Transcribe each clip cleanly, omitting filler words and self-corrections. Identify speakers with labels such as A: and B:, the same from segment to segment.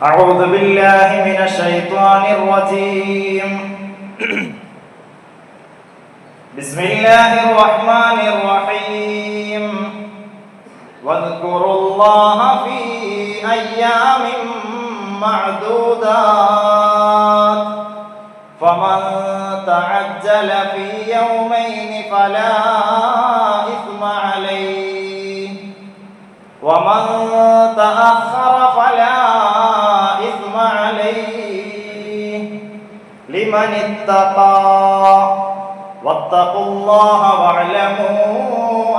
A: أعوذ بالله من الشيطان الرجيم بسم الله الرحمن الرحيم واذكروا الله في أيام معدودات فمن تعجل في يومين فلا إثم عليه ومن تأخر فلا إثم عليه لمن اتقى واتقوا الله واعلموا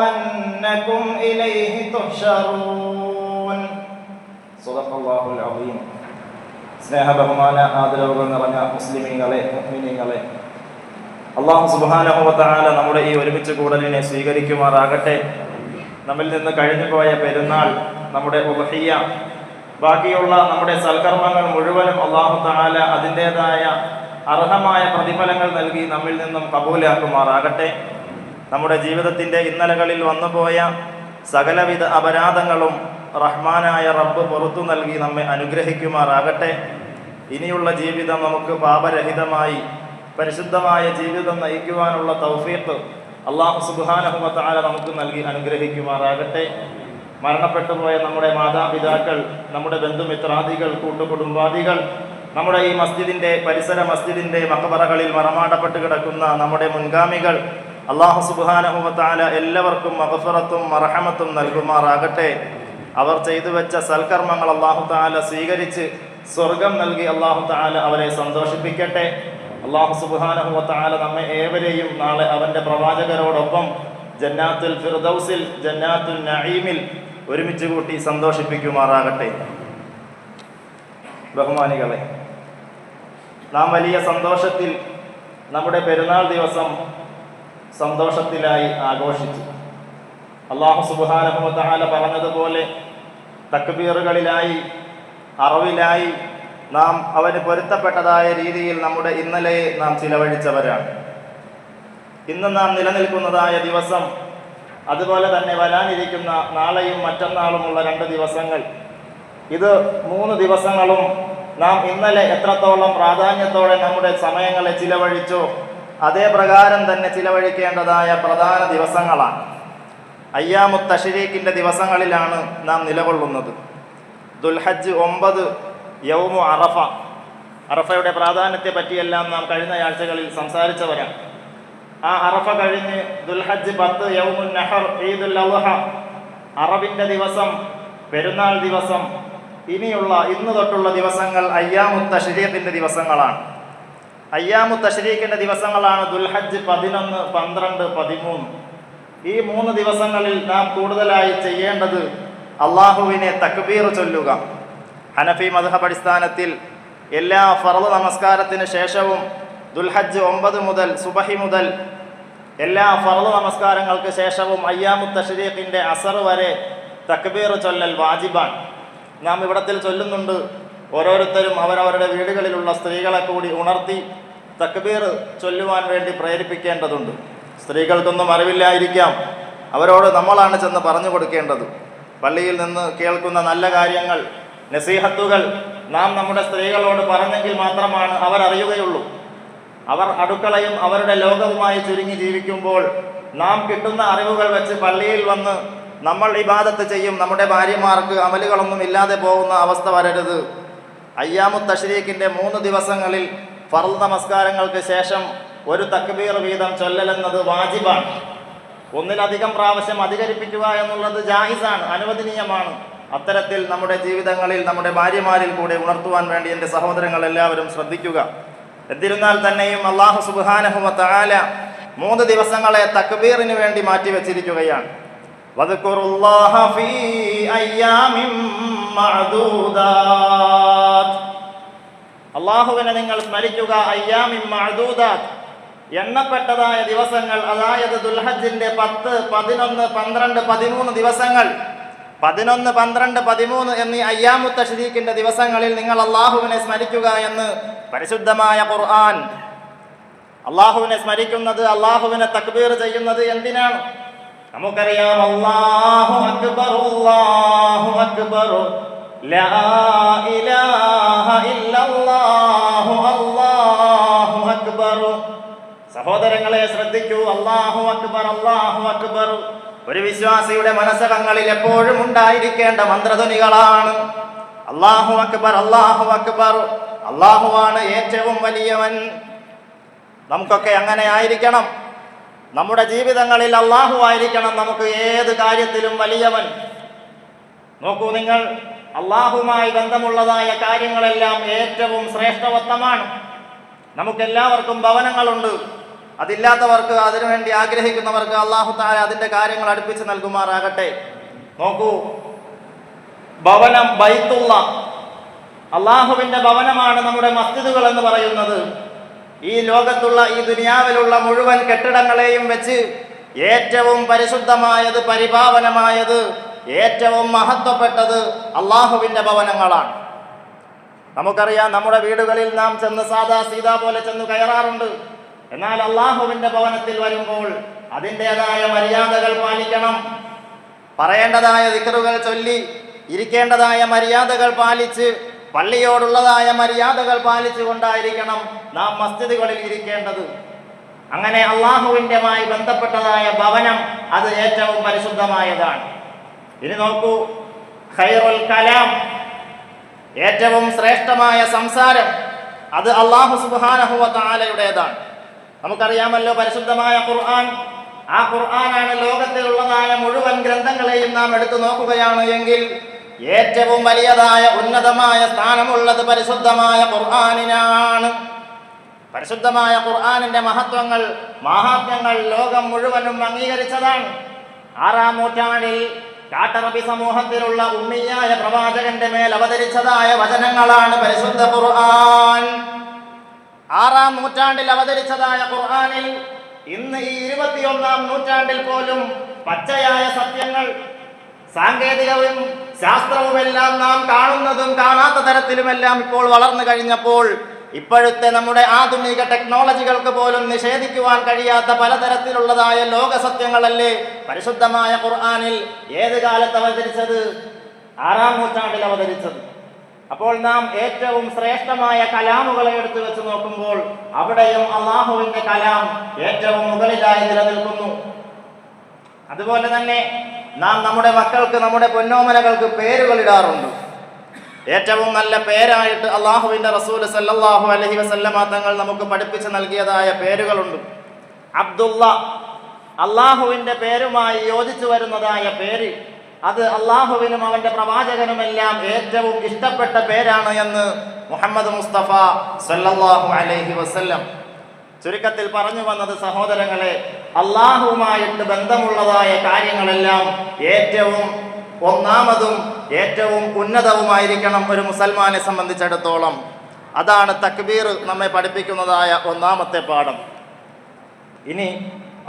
A: أنكم إليه تحشرون صدق الله العظيم. സ്നേഹ ബഹുമാന ആദരവുകൾ നിറഞ്ഞ മുസ്ലിമീങ്ങളെ, മുഅ്മിനീങ്ങളെ, അല്ലാഹു സുബ്ഹാനഹു വ തആല നമ്മുടെ ഈ ഒരുമിച്ച് കൂടലിനെ സ്വീകരിക്കുമാറാകട്ടെ. നമ്മിൽ നിന്ന് കഴിഞ്ഞുപോയ പെരുന്നാൾ, നമ്മുടെ ഉദ്ഹിയ്യ, ബാക്കിയുള്ള നമ്മുടെ സൽക്കർമ്മങ്ങൾ മുഴുവനും അല്ലാഹു തആല അതിൻ്റെതായ അർഹമായ പ്രതിഫലങ്ങൾ നൽകി നമ്മിൽ നിന്നും കബൂലാക്കുമാറാകട്ടെ. നമ്മുടെ ജീവിതത്തിൻ്റെ ഇന്നലകളിൽ വന്നുപോയ സകലവിധ അപരാധങ്ങളും റഹ്മാനായ റബ്ബ് പുറത്തു നൽകി നമ്മെ അനുഗ്രഹിക്കുമാറാകട്ടെ. ഇനിയുള്ള ജീവിതം നമുക്ക് പാപരഹിതമായി പരിശുദ്ധമായ ജീവിതം നയിക്കുവാനുള്ള തൗഫീഖ് അല്ലാഹു സുബ്ഹാനഹു വ തആല നമുക്ക് നൽകി അനുഗ്രഹിക്കുമാറാകട്ടെ. മരണപ്പെട്ടുപോയ നമ്മുടെ മാതാപിതാക്കൾ, നമ്മുടെ ബന്ധുമിത്രാദികൾ, കൂട്ടുകുടുംബാദികൾ, നമ്മുടെ ഈ മസ്ജിദിൻ്റെ പരിസര മസ്ജിദിൻ്റെ മഖബറകളിൽ മറമാടപ്പെട്ട് കിടക്കുന്ന നമ്മുടെ മുൻഗാമികൾ, അല്ലാഹു സുബ്ഹാനഹു വ തആല എല്ലാവർക്കും മഗ്ഫിറത്തും മർഹമത്തും നൽകുമാറാകട്ടെ. അവർ ചെയ്തു വെച്ച സൽക്കർമ്മങ്ങൾ അല്ലാഹു തആല സ്വീകരിച്ച് സ്വർഗം നൽകി അല്ലാഹു തആല അവരെ സന്തോഷിപ്പിക്കട്ടെ. അല്ലാഹു സുബ്ഹാനഹു വ തആല നമ്മെ ഏവരെയും നാളെ അവൻ്റെ പ്രവാചകരോടൊപ്പം ജന്നാത്തുൽ ഫിർദൗസിൽ, ജന്നാത്തുൽ നഈമിൽ ഒരുമിച്ച് കൂട്ടി സന്തോഷിപ്പിക്കുമാറാകട്ടെ. ബഹുമാനികളെ, നാം വലിയ സന്തോഷത്തിൽ നമ്മുടെ പെരുന്നാൾ ദിവസം സന്തോഷത്തിലായി ആഘോഷിച്ചു. അല്ലാഹു സുബ്ഹാനഹു വ തആല പറഞ്ഞതുപോലെ തക്ബീറുകളിലായി, അറിവിലായി നാം അവന് പൊരുത്തപ്പെട്ടതായ രീതിയിൽ നമ്മുടെ ഇന്നലെയെ നാം ചിലവഴിച്ചവരാണ്. ഇന്ന് നാം നിലനിൽക്കുന്നതായ ദിവസം, അതുപോലെ തന്നെ വരാനിരിക്കുന്ന നാളെയും മറ്റന്നാളുമുള്ള 2 ദിവസങ്ങൾ, ഇത് 3 ദിവസങ്ങളും നാം ഇന്നലെ എത്രത്തോളം പ്രാധാന്യത്തോടെ നമ്മുടെ സമയങ്ങളെ ചിലവഴിച്ചോ അതേ പ്രകാരം തന്നെ ചിലവഴിക്കേണ്ടതായ പ്രധാന ദിവസങ്ങളാണ്. അയ്യാമുത്ത് തശ്രീഖിൻ്റെ ദിവസങ്ങളിലാണ് നാം നിലകൊള്ളുന്നത്. ദുൽഹജ്ജ് 9, യൗമു അറഫ. അറഫയുടെ പ്രാധാന്യത്തെ പറ്റിയെല്ലാം നാം കഴിഞ്ഞ ആഴ്ചകളിൽ സംസാരിച്ചവരാണ്. ആ അറഫ കഴിഞ്ഞ് ദുൽഹജ്ജ് 10, യൗമുൻ നഹർ, ഈദുൽ അദ്ഹ, അറബിൻ്റെ ദിവസം, പെരുന്നാൾ ദിവസം, ഇന്ന് തൊട്ടുള്ള ദിവസങ്ങൾ അയ്യാമുത്ത് തശ്രീഖിൻ്റെ ദിവസങ്ങളാണ്. അയ്യാമുത്ത് തശ്രീഖിൻ്റെ ദിവസങ്ങളാണ് ദുൽഹജ്ജ് 11, 12, 13. ഈ 3 ദിവസങ്ങളിൽ നാം കൂടുതലായി ചെയ്യേണ്ടത് അള്ളാഹുവിനെ തക്ബീർ ചൊല്ലുക. ഹനഫി മദ്ഹബ് അടിസ്ഥാനത്തിൽ എല്ലാ ഫർള് നമസ്കാരത്തിന് ശേഷവും ദുൽഹജ്ജ് 9 മുതൽ സുബഹി മുതൽ എല്ലാ ഫർള് നമസ്കാരങ്ങൾക്ക് ശേഷവും അയ്യാമുത്ത് തശ്രീഖിൻ്റെ അസർ വരെ തക്ബീർ ചൊല്ലൽ വാജിബാണ്. നാം ഇവിടത്തിൽ ചൊല്ലുന്നുണ്ട്. ഓരോരുത്തരും അവരവരുടെ വീടുകളിലുള്ള സ്ത്രീകളെ കൂടി ഉണർത്തി തക്ബീർ ചൊല്ലുവാൻ വേണ്ടി പ്രേരിപ്പിക്കേണ്ടതുണ്ട്. സ്ത്രീകൾക്കൊന്നും അറിവില്ലായിരിക്കാം, അവരോട് നമ്മളാണ് ചെന്ന് പറഞ്ഞു കൊടുക്കേണ്ടത്. പള്ളിയിൽ നിന്ന് കേൾക്കുന്ന നല്ല കാര്യങ്ങൾ, നസീഹത്തുകൾ നാം നമ്മുടെ സ്ത്രീകളോട് പറഞ്ഞെങ്കിൽ മാത്രമാണ് അവരറിയുകയുള്ളൂ. അവർ അടുക്കളയും അവരുടെ ലോകവുമായി ചുരുങ്ങി ജീവിക്കുമ്പോൾ നാം കിട്ടുന്ന അറിവുകൾ വെച്ച് പള്ളിയിൽ വന്ന് നമ്മൾ ഇബാദത്ത് ചെയ്യും. നമ്മുടെ ഭാര്യമാർക്ക് അമലുകളൊന്നും ഇല്ലാതെ പോകുന്ന അവസ്ഥ വരരുത്. അയ്യാമുത്ത് തശ്രീഖിൻ്റെ 3 ദിവസങ്ങളിൽ ഫർള് നമസ്കാരങ്ങൾക്ക് ശേഷം ഒരു തക്ബീർ വീതം ചൊല്ലലെന്നത് വാജിബാണ്. 1-ലധികം പ്രാവശ്യം അധികരിപ്പിക്കുക എന്നുള്ളത് ജായിസാണ്, അനുവദനീയമാണ്. അത്തരത്തിൽ നമ്മുടെ ജീവിതങ്ങളിൽ നമ്മുടെ ഭാര്യമാരിൽ കൂടെ ഉണർത്തുവാൻ വേണ്ടി എൻ്റെ സഹോദരങ്ങൾ എല്ലാവരും ശ്രദ്ധിക്കുക. എന്നിരുന്നാൽ തന്നെയും അല്ലാഹു സുബ്ഹാനഹു വ തആല 3 ദിവസങ്ങളെ തക്ബീറിന് വേണ്ടി മാറ്റിവെച്ചിരിക്കുകയാണ്. വദ്കുറുല്ലാഹ ഫീ അയ്യാമിൻ മഅദൂദാത്ത്. അല്ലാഹുവിനെ നിങ്ങൾ സ്മരിക്കുക. അയ്യാമിൻ മഅദൂദാത്ത്, എണ്ണപ്പെട്ടതായ ദിവസങ്ങൾ, അതായത് ദുൽഹജ്ജിന്റെ 10, 11, 12, 13 ദിവസങ്ങൾ. 11, 12, 13 എന്നീ അയ്യാമുത്ത് തശ്രീഖിന്റെ ദിവസങ്ങളിൽ നിങ്ങൾ അല്ലാഹുവിനെ സ്മരിക്കുക എന്ന് പരിശുദ്ധമായ ഖുർആൻ. അല്ലാഹുവിനെ സ്മരിക്കുന്നത്, അല്ലാഹുവിനെ തക്ബീർ ചെയ്യുന്നത് എന്തിനാണ്? നമുക്കറിയാം, അല്ലാഹു അക്ബർ ലാ ഇലാഹ ഇല്ലല്ലാഹു അല്ലാഹു അക്ബർ. സഹോദരങ്ങളെ ശ്രദ്ധിക്കൂ, അല്ലാഹു അക്ബർ, അല്ലാഹു അക്ബർ ഒരു വിശ്വാസിയുടെ മനസ്സകങ്ങളിൽ എപ്പോഴും ഉണ്ടായിരിക്കേണ്ട മന്ത്രധ്വനികളാണ്. അല്ലാഹു അക്ബർ, അല്ലാഹു അക്ബർ, അല്ലാഹുവാണ് ഏറ്റവും വലിയവൻ. നമുക്കൊക്കെ അങ്ങനെ ആയിരിക്കണം. നമ്മുടെ ജീവിതങ്ങളിൽ അല്ലാഹു ആയിരിക്കണം നമുക്ക് ഏത് കാര്യത്തിലും വലിയവൻ. നോക്കൂ നിങ്ങൾ, അല്ലാഹുമായി ബന്ധമുള്ളതായ കാര്യങ്ങളെല്ലാം ഏറ്റവും ശ്രേഷ്ഠവത്തമാണ്. നമുക്കെല്ലാവർക്കും ഭവനങ്ങളുണ്ട്. അതില്ലാത്തവർക്ക്, അതിനുവേണ്ടി ആഗ്രഹിക്കുന്നവർക്ക് അല്ലാഹു തആല അതിൻ്റെ കാര്യങ്ങൾ അടുപ്പിച്ച് നൽകുമാറാകട്ടെ. നോക്കൂ, ഭവനം, ബൈത്തുള്ള, അള്ളാഹുവിൻ്റെ ഭവനമാണ് നമ്മുടെ മസ്ജിദുകൾ എന്ന് പറയുന്നത്. ഈ ലോകത്തുള്ള, ഈ ദുനിയാവിലുള്ള മുഴുവൻ കെട്ടിടങ്ങളെയും വെച്ച് ഏറ്റവും പരിശുദ്ധമായത്, പരിപാവനമായത്, ഏറ്റവും മഹത്വപ്പെട്ടത് അള്ളാഹുവിൻ്റെ ഭവനങ്ങളാണ്. നമുക്കറിയാം, നമ്മുടെ വീടുകളിൽ നാം ചെന്ന് സാദാ സീതാ പോലെ ചെന്ന് കയറാറുണ്ട്. എന്നാൽ അള്ളാഹുവിൻ്റെ ഭവനത്തിൽ വരുമ്പോൾ അതിൻ്റെതായ മര്യാദകൾ പാലിക്കണം. പറയേണ്ടതായ ദിക്റുകൾ ചൊല്ലി, ഇരിക്കേണ്ടതായ മര്യാദകൾ പാലിച്ച്, പള്ളിയോടുള്ളതായ മര്യാദകൾ പാലിച്ചുകൊണ്ടായിരിക്കണം നാം മസ്ജിദുകളിൽ ഇരിക്കേണ്ടത്. അങ്ങനെ അള്ളാഹുവിൻ്റെമായി ബന്ധപ്പെട്ടതായ ഭവനം അത് ഏറ്റവും പരിശുദ്ധമായതാണ്. ഇനി നോക്കൂ, ഖൈറുൽ കലാം, ഏറ്റവും ശ്രേഷ്ഠമായ സംസാരം അത് അല്ലാഹു സുബ്ഹാനഹു വ തആലയുടേതാണ്. നമുക്കറിയാമല്ലോ പരിശുദ്ധമായ ഖുർആൻ. ആ ഖുർആനാണ് ലോകത്തിലുള്ളതായ മുഴുവൻ ഗ്രന്ഥങ്ങളെയും നാം എടുത്തു നോക്കുകയാണ് എങ്കിൽ ഏറ്റവും വലിയതായ ഉന്നതമായ സ്ഥാനമുള്ളത് പരിശുദ്ധമായ ഖുർആനിനാണ്. പരിശുദ്ധമായ ഖുർആനിന്റെ മഹത്വങ്ങൾ, മഹാത്മ്യങ്ങൾ ലോകം മുഴുവനും അംഗീകരിച്ചതാണ്. 6-ാം നൂറ്റാണ്ടിൽ കാട്ടറബി സമൂഹത്തിലുള്ള ഉമ്മിയായ പ്രവാചകന്റെ മേൽ അവതരിച്ചതായ വചനങ്ങളാണ് പരിശുദ്ധ ഖുർആൻ. 6-ാം നൂറ്റാണ്ടിൽ അവതരിച്ചതായ ഖുർആനിൽ ഇന്ന് ഈ 21-ാം നൂറ്റാണ്ടിൽ പോലും പച്ചയായ സത്യങ്ങൾ, സാങ്കേതികവും ശാസ്ത്രവുമെല്ലാം നാം കാണുന്നതും കാണാത്ത തരത്തിലുമെല്ലാം ഇപ്പോൾ വളർന്നു കഴിഞ്ഞപ്പോൾ ഇപ്പോഴത്തെ നമ്മുടെ ആധുനിക ടെക്നോളജികൾക്ക് പോലും നിഷേധിക്കുവാൻ കഴിയാത്ത പലതരത്തിലുള്ളതായ ലോകസത്യങ്ങളല്ലേ പരിശുദ്ധമായ ഖുർആനിൽ ഏത് കാലത്ത് അവതരിച്ചത്? 6-ാം നൂറ്റാണ്ടിൽ അവതരിച്ചത്. അപ്പോൾ നാം ഏറ്റവും ശ്രേഷ്ഠമായ കലാമുകളെ എടുത്തു വെച്ച് നോക്കുമ്പോൾ അവിടെയും അള്ളാഹുവിന്റെ കലാം ഏറ്റവും മുകളിലായി നിലനിൽക്കുന്നു. അതുപോലെ തന്നെ നാം നമ്മുടെ മക്കൾക്ക്, നമ്മുടെ പൊന്നോമനകൾക്ക് പേരുകൾ ഇടാറുണ്ട്. ഏറ്റവും നല്ല പേരായിട്ട് അള്ളാഹുവിന്റെ റസൂൽ സല്ലല്ലാഹു അലൈഹി വസല്ലമ തങ്ങൾ നമുക്ക് പഠിപ്പിച്ച് നൽകിയതായ പേരുകളുണ്ട്. അബ്ദുള്ള, അള്ളാഹുവിന്റെ പേരുമായി യോജിച്ചു വരുന്നതായ പേര്, അത് അള്ളാഹുവിനും അവന്റെ പ്രവാചകനുമെല്ലാം ഏറ്റവും ഇഷ്ടപ്പെട്ട പേരാണ് എന്ന് മുഹമ്മദ് മുസ്തഫ സല്ലല്ലാഹു അലൈഹി വസല്ലം. ചുരുക്കത്തിൽ പറഞ്ഞു വന്നത്, സഹോദരങ്ങളെ, അള്ളാഹുവുമായിട്ട് ബന്ധമുള്ളതായ കാര്യങ്ങളെല്ലാം ഏറ്റവും ഒന്നാമതും ഏറ്റവും ഉന്നതവുമായിരിക്കണം ഒരു മുസൽമാനെ സംബന്ധിച്ചിടത്തോളം. അതാണ് തക്ബീർ നമ്മെ പഠിപ്പിക്കുന്നതായ ഒന്നാമത്തെ പാഠം. ഇനി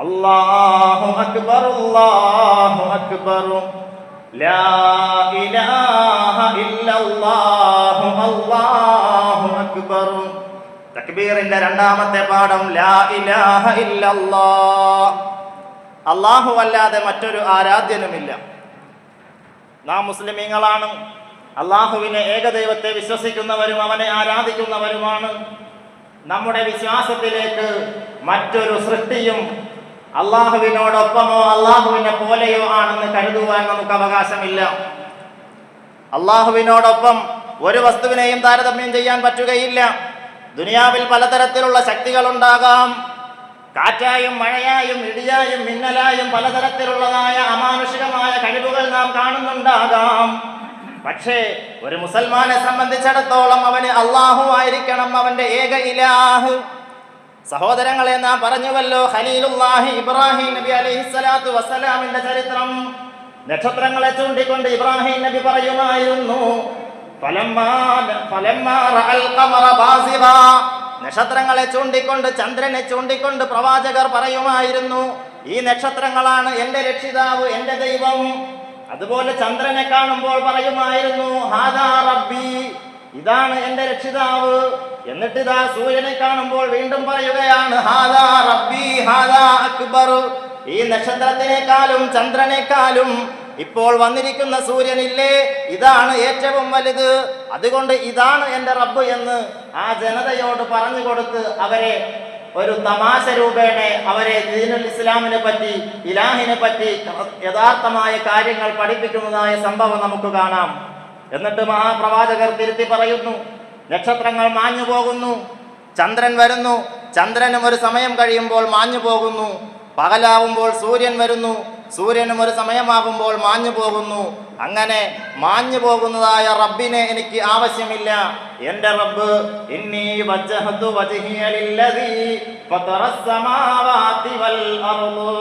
A: അല്ലാഹു അക്ബർ, അല്ലാഹു അക്ബർ, ലാ ഇലാഹ ഇല്ലല്ലാഹു, അല്ലാഹു അക്ബർ. തക്ബീറിന്റെ രണ്ടാമത്തെ പാഠം ലാ ഇലാഹ ഇല്ലല്ലാഹ്, അല്ലാഹു അല്ലാതെ മറ്റൊരു ആരാധ്യനുമില്ല. നാം മുസ്ലിമീങ്ങളാണ്. അള്ളാഹുവിനെ, ഏകദൈവത്തെ വിശ്വസിക്കുന്നവരും അവനെ ആരാധിക്കുന്നവരുമാണ്. നമ്മുടെ വിശ്വാസത്തിലേക്ക് മറ്റൊരു സൃഷ്ടിയും അള്ളാഹുവിനോടൊപ്പമോ അള്ളാഹുവിനെ പോലെയോ ആണെന്ന് കരുതുവാൻ നമുക്ക് അവകാശമില്ല. അള്ളാഹുവിനോടൊപ്പം ഒരു വസ്തുവിനെയും താരതമ്യം ചെയ്യാൻ പറ്റുകയില്ല. ദുനിയാവിൽ പലതരത്തിലുള്ള ശക്തികളുണ്ടാകാം. കാറ്റായും മഴയായും ഇടിയായും മിന്നലായും പലതരത്തിലുള്ളതായ അമാനുഷികമായ കഴിവുകൾ നാം കാണുന്നുണ്ടാകാം. പക്ഷേ ഒരു മുസൽമാനെ സംബന്ധിച്ചിടത്തോളം അവന് അള്ളാഹു ആയിരിക്കണം അവന്റെ ഏക ഇലാഹ്. സഹോദരങ്ങളെ, നാം പറഞ്ഞുവല്ലോ ഖലീലുല്ലാഹി ഇബ്രാഹിം നബി അലൈഹിസ്സലാത്തു വസ്സലാമിന്റെ ചരിത്രം. നക്ഷത്രങ്ങളെ ചൂണ്ടിക്കൊണ്ട് ഇബ്രാഹിം നബി പറയുമായിരുന്നു, നക്ഷത്രങ്ങളെ ചൂണ്ടിക്കൊണ്ട്, ചന്ദ്രനെ ചൂണ്ടിക്കൊണ്ട് പ്രവാചകർ പറയുമായിരുന്നു, ഈ നക്ഷത്രങ്ങളാണ് എന്റെ രക്ഷിതാവ്, എന്റെ ദൈവം. അതുപോലെ ചന്ദ്രനെ കാണുമ്പോൾ പറയുമായിരുന്നു, ഹാദാ റബ്ബി, ഇതാണ് എന്റെ രക്ഷിതാവ്. എന്നിട്ടിതാ സൂര്യനെ കാണുമ്പോൾ വീണ്ടും പറയുകയാണ്, ഹാദാ റബ്ബി ഹാദാ അക്ബർ, ഈ നക്ഷത്രത്തിനേക്കാളും ചന്ദ്രനേക്കാളും ഇപ്പോൾ വന്നിരിക്കുന്ന സൂര്യനില്ലേ, ഇതാണ് ഏറ്റവും വലുത്, അതുകൊണ്ട് ഇതാണ് എൻ്റെ റബ്ബ് എന്ന് ആ ജനതയോട് പറഞ്ഞു കൊടുത്ത് അവരെ ഒരു തമാശ രൂപേണ അവരെ ദീനുൽ ഇസ്ലാമിനെ പറ്റി, ഇലാഹിനെ പറ്റി യഥാർത്ഥമായ കാര്യങ്ങൾ പഠിപ്പിക്കുന്നതായ സംഭവം നമുക്ക് കാണാം. എന്നിട്ട് മഹാപ്രവാചകർ തിരുത്തി പറയുന്നു, നക്ഷത്രങ്ങൾ മാഞ്ഞു പോകുന്നു, ചന്ദ്രൻ വരുന്നു, ചന്ദ്രനും ഒരു സമയം കഴിയുമ്പോൾ മാഞ്ഞു പോകുന്നു, പകലാവുമ്പോൾ സൂര്യൻ വരുന്നു, സൂര്യനും ഒരു സമയമാകുമ്പോൾ മാഞ്ഞു പോകുന്നു. അങ്ങനെ മാഞ്ഞു പോകുന്നതായ റബ്ബിനെ എനിക്ക് ആവശ്യമില്ല. എൻ്റെ റബ്ബ് ഇന്നി വജ്ജഹതു വജ്ഹിയ ലില്ലദീ ഫതറസ് സമാവാതി വൽ അർള്,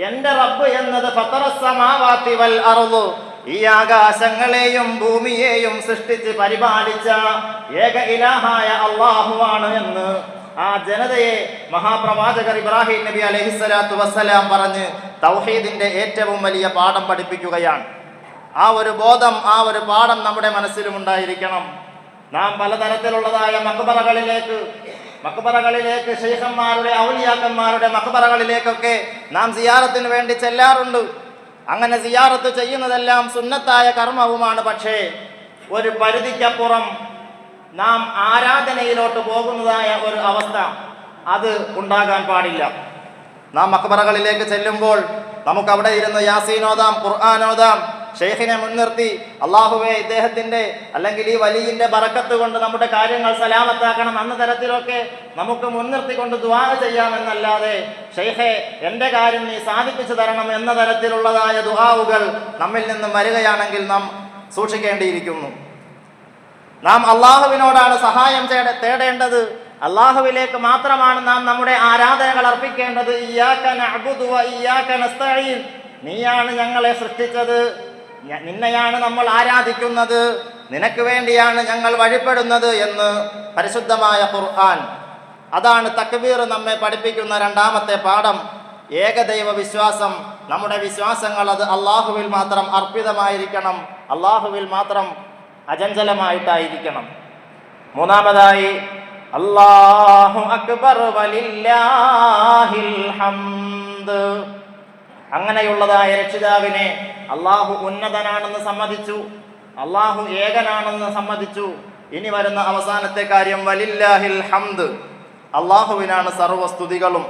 A: എൻ്റെ റബ്ബ് എന്നത് ഫതറസ് സമാവാതി വൽ അർള്, ഈ ആകാശങ്ങളെയും ഭൂമിയെയും സൃഷ്ടിച്ച് പരിപാലിച്ച ഏക ഇലാഹായ അല്ലാഹുവാണ് എന്ന് ആ ജനതയെ മഹാപ്രവാചകർ ഇബ്രാഹിം നബി അലൈഹിസ്സലാത്തു വസ്സലാം പറഞ്ഞ് തൗഹീദിന്റെ ഏറ്റവും വലിയ പാഠം പഠിപ്പിക്കുകയാണ്. ആ ഒരു ബോധം, ആ ഒരു പാഠം നമ്മുടെ മനസ്സിലും ഉണ്ടായിരിക്കണം. നാം പലതരത്തിലുള്ളതായ മക്ബറകളിലേക്ക് ശൈഖന്മാരുടെ, ഔലിയാക്കന്മാരുടെ മക്ബറകളിലേക്കൊക്കെ നാം സിയാറത്തിന് വേണ്ടി ചെല്ലാറുണ്ട്. അങ്ങനെ സിയാറത്ത് ചെയ്യുന്നതെല്ലാം സുന്നത്തായ കർമ്മവുമാണ്. പക്ഷേ ഒരു പരിധിക്കപ്പുറം നാം ആരാധനയിലോട്ട് പോകുന്നതായ ഒരു അവസ്ഥ അത് ഉണ്ടാകാൻ പാടില്ല. നാം മക്ബറകളിലേക്ക് ചെല്ലുമ്പോൾ നമുക്ക് അവിടെ ഇരുന്ന് യാസീനോദാം, ഖുർആാനോദാം, ഷെയ്ഖിനെ മുൻനിർത്തി അള്ളാഹുവെ ഇദ്ദേഹത്തിൻ്റെ അല്ലെങ്കിൽ ഈ വലിയിൻ്റെ ബറക്കത്ത് കൊണ്ട് നമ്മുടെ കാര്യങ്ങൾ സലാമത്താക്കണം എന്ന തരത്തിലൊക്കെ നമുക്ക് മുൻനിർത്തിക്കൊണ്ട് ദുആ ചെയ്യാമെന്നല്ലാതെ ഷെയ്ഖെ എൻ്റെ കാര്യം നീ സാധിപ്പിച്ചു തരണം എന്ന തരത്തിലുള്ളതായ ദുആവുകൾ നമ്മിൽ നിന്നും വരികയാണെങ്കിൽ നാം സൂക്ഷിക്കേണ്ടിയിരിക്കുന്നു. നാം അള്ളാഹുവിനോടാണ് സഹായം തേടേണ്ടത്. അള്ളാഹുവിലേക്ക് മാത്രമാണ് നാം നമ്മുടെ ആരാധനകൾ അർപ്പിക്കേണ്ടത്. ഇയ്യാക നഅ്ബുദു വ ഇയ്യാക നസ്തഈൻ, നീയാണ് ഞങ്ങളെ സൃഷ്ടിച്ചത്, നിന്നെയാണ് നമ്മൾ ആരാധിക്കുന്നത്, നിനക്ക് വേണ്ടിയാണ് ഞങ്ങൾ വഴിപ്പെടുന്നത് എന്ന് പരിശുദ്ധമായ ഖുർആൻ. അതാണ് തക്ബീർ നമ്മെ പഠിപ്പിക്കുന്ന രണ്ടാമത്തെ പാഠം. ഏകദൈവ വിശ്വാസം, നമ്മുടെ വിശ്വാസങ്ങൾ അത് അള്ളാഹുവിൽ മാത്രം അർപ്പിതമായിരിക്കണം, അള്ളാഹുവിൽ മാത്രം അചഞ്ചലമായിട്ടായിരിക്കണം. മൂന്നാമതായി അല്ലാഹു അക്ബർ വലില്ലാഹിൽ ഹംദ്, അങ്ങനെയുള്ളതായ രക്ഷിതാവിനെ അള്ളാഹു ഉന്നതനാണെന്ന് സമ്മതിച്ചു, അള്ളാഹു ഏകനാണെന്ന് സമ്മതിച്ചു. ഇനി വരുന്ന അവസാനത്തെ കാര്യം വലില്ലാഹിൽ ഹംദ്, അള്ളാഹുവിനാണ് സർവസ്തുതികളും.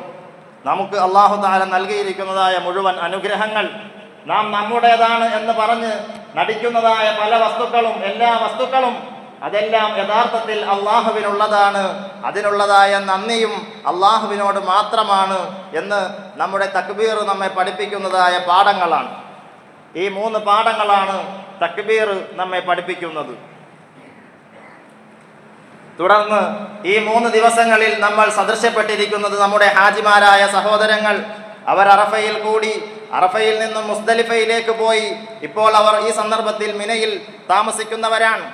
A: നമുക്ക് അള്ളാഹു തആല നൽകിയിരിക്കുന്നതായ മുഴുവൻ അനുഗ്രഹങ്ങൾ നാം നമ്മുടേതാണ് എന്ന് പറഞ്ഞ് നടിക്കുന്നതായ പല വസ്തുക്കളും, എല്ലാ വസ്തുക്കളും അതെല്ലാം യഥാർത്ഥത്തിൽ അള്ളാഹുവിനുള്ളതാണ്. അതിനുള്ളതായ നന്ദിയും അള്ളാഹുവിനോട് മാത്രമാണ് എന്ന് നമ്മുടെ തക്ബീർ നമ്മെ പഠിപ്പിക്കുന്നതായ പാഠങ്ങളാണ്. ഈ 3 പാഠങ്ങളാണ് തക്ബീർ നമ്മെ പഠിപ്പിക്കുന്നത്. തുടർന്ന് ഈ 3 ദിവസങ്ങളിൽ നമ്മൾ സദൃശ്യപ്പെട്ടിരിക്കുന്നത് നമ്മുടെ ഹാജിമാരായ സഹോദരങ്ങൾ. അവർ അറഫയിൽ കൂടി, അറഫയിൽ നിന്നും മുസ്ദലിഫയിലേക്ക് പോയി ഇപ്പോൾ അവർ ഈ സന്ദർഭത്തിൽ മിനയിൽ താമസിക്കുന്നവരാണ്.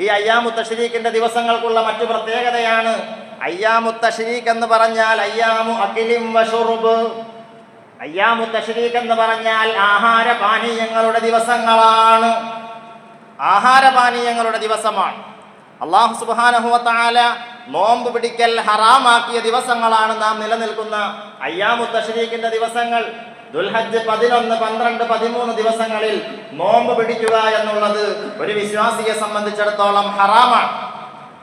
A: ഈ അയ്യാമു തശ്രീഖിന്റെ ദിവസങ്ങൾക്കുള്ള മറ്റു പ്രത്യേകതയാണ്. അയ്യാമു തശ്രീഖ് എന്ന് പറഞ്ഞാൽ അയ്യാമു അഖിലിം വശുർബ്, അയ്യാമു തശ്രീഖ് എന്ന് പറഞ്ഞാൽ ആഹാരപാനീയങ്ങളുടെ ദിവസങ്ങളാണ്, ആഹാരപാനീയങ്ങളുടെ ദിവസമാണ്. അല്ലാഹു സുബ്ഹാനഹു വ തആല നോമ്പ് പിടിക്കൽ ഹറാമാക്കിയ ദിവസങ്ങളാണ് നാം നിലനിൽക്കുന്ന അയ്യാമു തശ്രീഖിന്റെ ദിവസങ്ങൾ. ദുൽഹജ്ജ് 11, 12, 13 ദിവസങ്ങളിൽ നോമ്പ് പിടിക്കുക എന്നുള്ളത് ഒരു വിശ്വാസിയെ സംബന്ധിച്ചിടത്തോളം ഹറാമാണ്.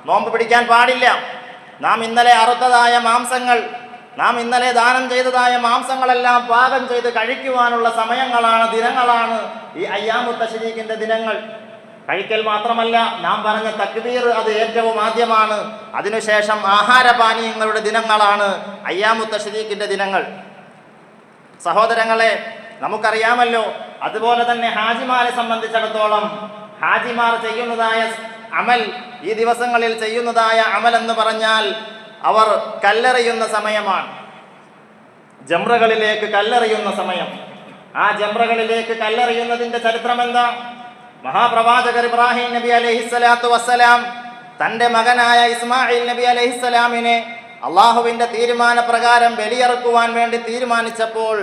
A: നോമ്പ് പിടിക്കാൻ പാടില്ല. നാം ഇന്നലെ അറുത്തതായ മാംസങ്ങൾ, നാം ഇന്നലെ ദാനം ചെയ്തതായ മാംസങ്ങളെല്ലാം പാകം ചെയ്ത് കഴിക്കുവാനുള്ള സമയങ്ങളാണ്, ദിനങ്ങളാണ് ഈ അയ്യാമു തശ്രീഖിന്റെ ദിനങ്ങൾ. കഴിക്കൽ മാത്രമല്ല, നാം പറഞ്ഞ തക്ബീർ അത് ഏറ്റവും ആദ്യമാണ്. അതിനുശേഷം ആഹാരപാനീയങ്ങളുടെ ദിനങ്ങളാണ് അയ്യാമു തശ്രീഖിന്റെ ദിനങ്ങൾ. സഹോദരങ്ങളെ, നമുക്കറിയാമല്ലോ, അതുപോലെ തന്നെ ഹാജിമാരെ സംബന്ധിച്ചിടത്തോളം ഹാജിമാർ ചെയ്യുന്നതായ അമൽ, ഈ ദിവസങ്ങളിൽ ചെയ്യുന്നതായ അമൽ എന്ന് പറഞ്ഞാൽ അവർ കല്ലെറിയുന്ന സമയമാണ്, ജംറകളിലേക്ക് കല്ലെറിയുന്ന സമയം. ആ ജംറകളിലേക്ക് കല്ലെറിയുന്നതിന്റെ ചരിത്രം എന്താ? മഹാപ്രവാചകർ ഇബ്രാഹിം നബി അലൈഹിസ്സലാത്തു വസ്സലാം തൻ്റെ മകനായ ഇസ്മായിൽ നബി അലൈഹിസ്സലാമിനെ അള്ളാഹുവിൻ്റെ തീരുമാനപ്രകാരം ബലിയറുക്കുവാൻ വേണ്ടി തീരുമാനിച്ചപ്പോൾ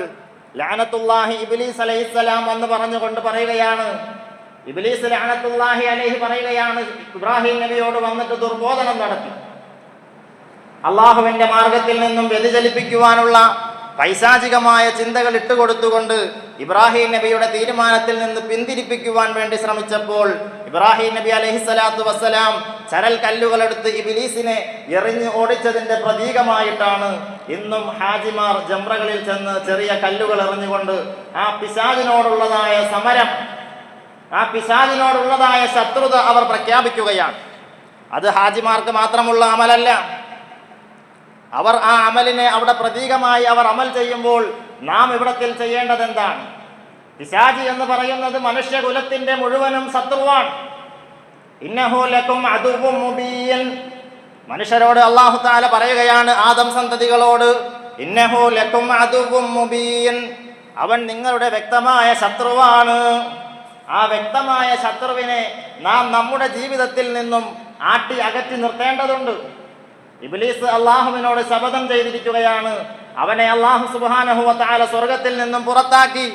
A: ലഅനത്തുല്ലാഹി ഇബ്ലീസ് അലൈഹിസ്സലാം എന്ന് പറഞ്ഞുകൊണ്ട് പറയുകയാണ്, ഇബ്ലീസ് ലഅനത്തുല്ലാഹി അലൈഹി പറയുകയാണ്, ഇബ്രാഹിം നബിയോട് വന്നിട്ട് ദുർബോധനം നടത്തി, അള്ളാഹുവിൻ്റെ മാർഗത്തിൽ നിന്നും വ്യതിചലിപ്പിക്കുവാനുള്ള പൈശാചികമായ ചിന്തകൾ ഇട്ടുകൊടുത്തുകൊണ്ട് ഇബ്രാഹിം നബിയുടെ തീരുമാനത്തിൽ നിന്ന് പിന്തിരിപ്പിക്കുവാൻ വേണ്ടി ശ്രമിച്ചപ്പോൾ ഇബ്രാഹിം നബി അലൈഹിസ്സലാത്തു വസ്സലാം ചരൽ കല്ലുകളെടുത്ത് ഇബ്ലീസിനെ എറിഞ്ഞ് ഓടിച്ചതിന്റെ പ്രതീകമായിട്ടാണ് ഇന്നും ഹാജിമാർ ജംറകളിൽ ചെന്ന് ചെറിയ കല്ലുകൾ എറിഞ്ഞുകൊണ്ട് ആ പിശാചിനോടുള്ളതായ സമരം, ആ പിശാചിനോടുള്ളതായ ശത്രുത അവർ പ്രഖ്യാപിക്കുകയാണ്. അത് ഹാജിമാർക്ക് മാത്രമുള്ള അമലല്ല. അവർ ആ അമലിനെ അവിടെ പ്രതീകമായി അവർ അമൽ ചെയ്യുമ്പോൾ നാം ഇവിടത്തിൽ ചെയ്യേണ്ടത് എന്താണ്? പിശാചി എന്ന് പറയുന്നത് മനുഷ്യകുലത്തിന്റെ മുഴുവനും ശത്രുവാണ്. ഇന്നഹു ലക്കും അദുവ്വും മുബീൻ. മനുഷ്യരോട് അല്ലാഹു തആല പറയുകയാണ്, ആദം സന്തതികളോട്, ഇന്നഹു ലക്കും അദുവ്വും മുബീൻ, അവൻ നിങ്ങളുടെ വ്യക്തമായ ശത്രുവാണ്. ആ വ്യക്തമായ ശത്രുവിനെ നാം നമ്മുടെ ജീവിതത്തിൽ നിന്നും അകറ്റി നിർത്തേണ്ടതുണ്ട്. ഇബ്ലീസ് അള്ളാഹുവിനോട് ശപഥം ചെയ്തിരിക്കുകയാണ്. അവനെ അള്ളാഹു സുബ്ഹാനഹു വ തആല സ്വർഗത്തിൽ നിന്നും പുറത്താക്കി.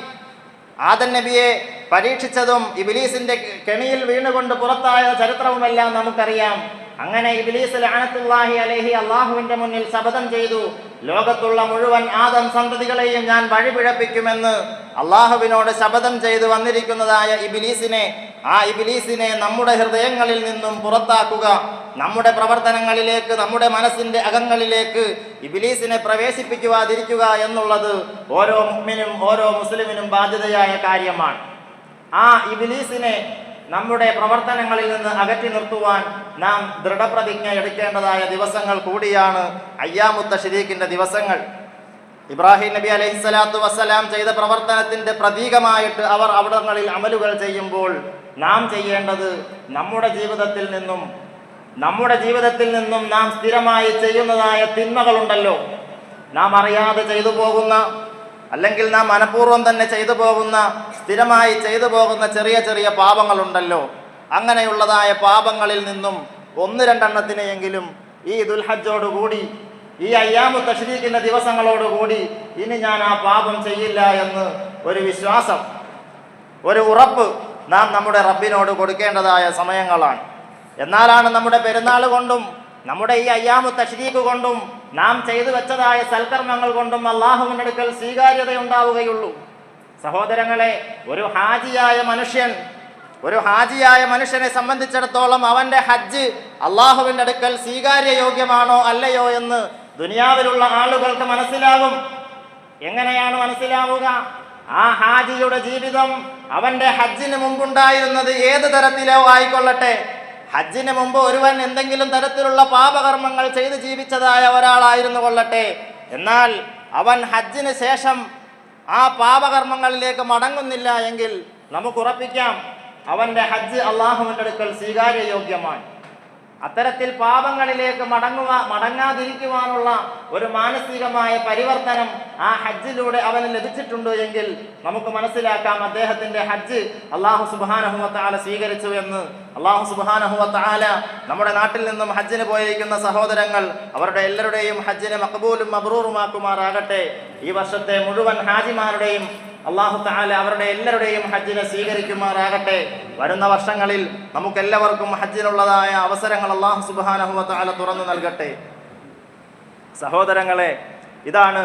A: ആദം നബിയെ പരീക്ഷിച്ചതും ഇബ്ലീസിന്റെ കെണിയിൽ വീണുകൊണ്ട് പുറത്തായ ചരിത്രവുമെല്ലാം നമുക്കറിയാം. അങ്ങനെ ഇബ്ലീസ് ലഅനത്തുല്ലാഹി അലൈഹി അള്ളാഹുവിന്റെ മുന്നിൽ ശപഥം ചെയ്തു, ലോകത്തുള്ള മുഴുവൻ ആദം സന്തതികളെയും ഞാൻ വഴിപിഴപ്പിക്കുമെന്ന് അള്ളാഹുവിനോട് ശപഥം ചെയ്തു വന്നിരിക്കുന്നതായ ആ ഇബ്ലീസിനെ നമ്മുടെ ഹൃദയങ്ങളിൽ നിന്നും പുറത്താക്കുക, നമ്മുടെ പ്രവർത്തനങ്ങളിലേക്ക്, നമ്മുടെ മനസ്സിന്റെ അകങ്ങളിലേക്ക് ഇബ്ലീസിനെ പ്രവേശിപ്പിക്കുവാതിരിക്കുക എന്നുള്ളത് ഓരോ മുഅ്മിനും ഓരോ മുസ്ലിമിനും ബാധ്യതയായ കാര്യമാണ്. ആ ഇബ്ലീസിനെ നമ്മുടെ പ്രവർത്തനങ്ങളിൽ നിന്ന് അകറ്റി നിർത്തുവാൻ നാം ദൃഢപ്രതിജ്ഞ എടുക്കേണ്ടതായ ദിവസങ്ങൾ കൂടിയാണ് അയ്യാമുത്ത തശ്രീഖിന്റെ ദിവസങ്ങൾ. ഇബ്രാഹിം നബി അലൈഹിസ്സലാത്തു വസ്സലാം ചെയ്ത പ്രവർത്തനത്തിന്റെ പ്രതീകമായിട്ട് അവർ അവിടങ്ങളിൽ അമലുകൾ ചെയ്യുമ്പോൾ നാം ചെയ്യേണ്ടത് നമ്മുടെ ജീവിതത്തിൽ നിന്നും നാം സ്ഥിരമായി ചെയ്യുന്നതായ തിന്മകളുണ്ടല്ലോ, നാം അറിയാതെ ചെയ്തു പോകുന്ന, അല്ലെങ്കിൽ നാം മനഃപൂർവ്വം തന്നെ ചെയ്തു പോകുന്ന, സ്ഥിരമായി ചെയ്തു പോകുന്ന ചെറിയ ചെറിയ പാപങ്ങളുണ്ടല്ലോ, അങ്ങനെയുള്ളതായ പാപങ്ങളിൽ നിന്നും 1-2 എണ്ണത്തിനെയെങ്കിലും ഈ ദുൽഹജ്ജോടുകൂടി, ഈ അയ്യാമു തശ്രീഖിന്റെ ദിവസങ്ങളോടുകൂടി ഇനി ഞാൻ ആ പാപം ചെയ്യില്ല എന്ന് ഒരു വിശ്വാസം, ഒരു ഉറപ്പ് നാം നമ്മുടെ റബ്ബിനോട് കൊടുക്കേണ്ടതായ സമയങ്ങളാണ്. എന്നാലാണ് നമ്മുടെ പെരുന്നാൾ കൊണ്ടും നമ്മുടെ ഈ അയ്യാമു തശ്രീഖ് കൊണ്ടും നാം ചെയ്തു വെച്ചതായ സൽക്കർമ്മങ്ങൾ കൊണ്ടും അള്ളാഹുവിന്റെ അടുക്കൽ സ്വീകാര്യതയുണ്ടാവുകയുള്ളൂ. സഹോദരങ്ങളെ, ഒരു ഹാജിയായ മനുഷ്യനെ സംബന്ധിച്ചിടത്തോളം അവന്റെ ഹജ്ജ് അള്ളാഹുവിന്റെ അടുക്കൽ സ്വീകാര്യയോഗ്യമാണോ അല്ലയോ എന്ന് ദുനിയാവിലുള്ള ആളുകൾക്ക് മനസ്സിലാകും. എങ്ങനെയാണ് മനസ്സിലാവുക? ആ ഹാജിയുടെ ജീവിതം അവന്റെ ഹജ്ജിന് മുമ്പുണ്ടായിരുന്നത് ഏത് തരത്തിലോ ആയിക്കൊള്ളട്ടെ, ഹജ്ജിന് മുമ്പ് ഒരുവൻ എന്തെങ്കിലും തരത്തിലുള്ള പാപകർമ്മങ്ങൾ ചെയ്ത് ജീവിച്ചതായ ഒരാളായിരുന്നു കൊള്ളട്ടെ, എന്നാൽ അവൻ ഹജ്ജിന് ശേഷം ആ പാപകർമ്മങ്ങളിലേക്ക് മടങ്ങുന്നില്ല എങ്കിൽ നമുക്ക് ഉറപ്പിക്കാം അവന്റെ ഹജ്ജ് അള്ളാഹുവിന്റെ അടുക്കൽ സ്വീകാര്യയോഗ്യമാണ്. അത്തരത്തിൽ പാപങ്ങളിലേക്ക് മടങ്ങാതിരിക്കുവാനുള്ള ഒരു മാനസികമായ പരിവർത്തനം ആ ഹജ്ജിലൂടെ അവന് ലഭിച്ചിട്ടുണ്ട് എങ്കിൽ നമുക്ക് മനസ്സിലാക്കാം അദ്ദേഹത്തിന്റെ ഹജ്ജ് അല്ലാഹു സുബ്ഹാനഹു വ തആല സ്വീകരിച്ചു എന്ന്. അല്ലാഹു സുബ്ഹാനഹു വ തആല നമ്മുടെ നാട്ടിൽ നിന്നും ഹജ്ജിന് പോയിരിക്കുന്ന സഹോദരങ്ങൾ അവരുടെ എല്ലാവരുടെയും ഹജ്ജിനെ മഖബൂലും മബ്റൂറുമാക്കുമാറാകട്ടെ. ഈ വർഷത്തെ മുഴുവൻ ഹാജിമാരുടെയും അല്ലാഹു തആല അവരുടെ എല്ലാവരുടെയും ഹജ്ജിനെ സ്വീകരിക്കുമാറാകട്ടെ. വരുന്ന വർഷങ്ങളിൽ നമുക്കെല്ലാവർക്കും ഹജ്ജിനുള്ളതായ അവസരങ്ങൾ അല്ലാഹു സുബ്ഹാനഹു വ തആല തുറന്നു നൽകട്ടെ. സഹോദരങ്ങളെ, ഇതാണ്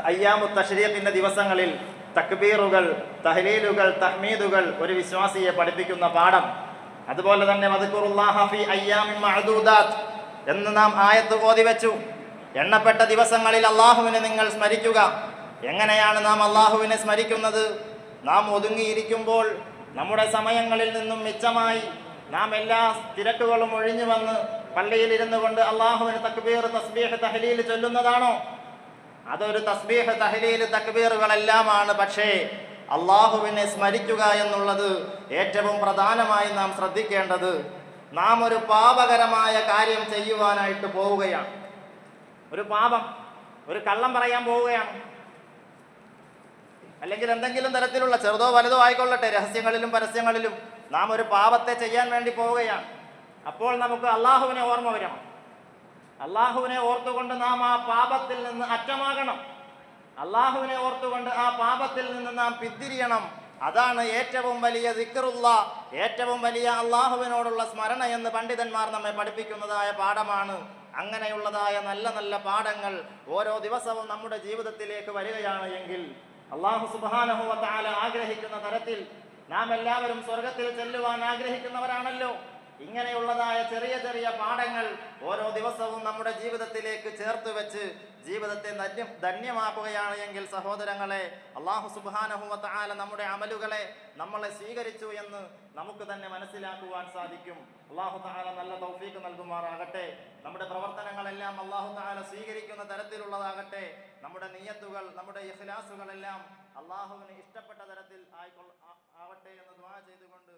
A: അയ്യാമു തശ്രീഖിന്റെ ദിവസങ്ങളിൽ തക്ബീറുകൾ, തഹ്ലീലുകൾ, തഹ്മീദുകൾ ഒരു വിശ്വാസിയെ പഠിപ്പിക്കുന്ന പാഠം. അതുപോലെ തന്നെ വദ്കുറുല്ലാഹ ഫീ അയ്യാമിൻ മഅദൂദാത്ത് എന്ന് നാം ആയത്ത് ഓതി വെച്ചു. എണ്ണപ്പെട്ട ദിവസങ്ങളിൽ അല്ലാഹുവിനെ നിങ്ങൾ സ്മരിക്കുക. എങ്ങനെയാണ് നാം അള്ളാഹുവിനെ സ്മരിക്കുന്നത്? നാം ഒതുങ്ങിയിരിക്കുമ്പോൾ നമ്മുടെ സമയങ്ങളിൽ നിന്നും മിച്ചമായി നാം എല്ലാ തിരക്കുകളും ഒഴിഞ്ഞു വന്ന് പള്ളിയിൽ ഇരുന്നു കൊണ്ട് അള്ളാഹുവിന് തക്ബീർ, തസ്ബീഹ്, തഹ്ലീൽ ചൊല്ലുന്നതാണോ? അതൊരു തസ്ബീഹ്, തഹ്ലീൽ, തക്ബീറുകളെല്ലാമാണ്. പക്ഷേ അള്ളാഹുവിനെ സ്മരിക്കുക എന്നുള്ളത് ഏറ്റവും പ്രധാനമായി നാം ശ്രദ്ധിക്കേണ്ടത്. നാം ഒരു പാപകരമായ കാര്യം ചെയ്യുവാനായിട്ട് പോവുകയാണ്. ഒരു പാപം, ഒരു കള്ളം പറയാൻ പോവുകയാണ്, അല്ലെങ്കിൽ എന്തെങ്കിലും തരത്തിലുള്ള ചെറുതോ വലുതോ ആയിക്കൊള്ളട്ടെ, രഹസ്യങ്ങളിലും പരസ്യങ്ങളിലും നാം ഒരു പാപത്തെ ചെയ്യാൻ വേണ്ടി പോവുകയാണ്. അപ്പോൾ നമുക്ക് അള്ളാഹുവിനെ ഓർമ്മ വരണം. അള്ളാഹുവിനെ ഓർത്തുകൊണ്ട് നാം ആ പാപത്തിൽ നിന്ന് അറ്റമാകണം. അള്ളാഹുവിനെ ഓർത്തുകൊണ്ട് ആ പാപത്തിൽ നിന്ന് നാം പിന്തിരിയണം. അതാണ് ഏറ്റവും വലിയ ദിക്റുള്ള, ഏറ്റവും വലിയ അള്ളാഹുവിനോടുള്ള സ്മരണ എന്ന് പണ്ഡിതന്മാർ നമ്മെ പഠിപ്പിക്കുന്നതായ പാഠമാണ്. അങ്ങനെയുള്ളതായ നല്ല നല്ല പാഠങ്ങൾ ഓരോ ദിവസവും നമ്മുടെ ജീവിതത്തിലേക്ക് വരികയാണ് എങ്കിൽ അള്ളാഹു സുബ്ഹാനഹു വ തആല ആഗ്രഹിക്കുന്ന തരത്തിൽ നാം എല്ലാവരും സ്വർഗത്തിൽ ചെല്ലുവാൻ ആഗ്രഹിക്കുന്നവരാണല്ലോ. ഇങ്ങനെയുള്ളതായ ചെറിയ ചെറിയ പാഠങ്ങൾ ഓരോ ദിവസവും നമ്മുടെ ജീവിതത്തിലേക്ക് ചേർത്ത് വെച്ച് ജീവിതത്തെ ധന്യമാക്കുകയാണ് എങ്കിൽ സഹോദരങ്ങളെ, അല്ലാഹു സുബ്ഹാനഹു വ തആല നമ്മുടെ അമലുകളെ നമ്മളെ സ്വീകരിച്ചു എന്ന് നമുക്ക് തന്നെ മനസ്സിലാക്കുവാൻ സാധിക്കും. അല്ലാഹു തആല നല്ല തൗഫീഖ് നൽകുമാറാകട്ടെ. നമ്മുടെ പ്രവർത്തനങ്ങളെല്ലാം അല്ലാഹു തആല സ്വീകരിക്കുന്ന തരത്തിലുള്ളതാകട്ടെ. നമ്മുടെ നിയ്യത്തുകൾ, നമ്മുടെ ഇഖ്ലാസുകളെല്ലാം അല്ലാഹുവിന് ഇഷ്ടപ്പെട്ട തരത്തിൽ ആവട്ടെ എന്ന് ദുആ ചെയ്തുകൊണ്ട്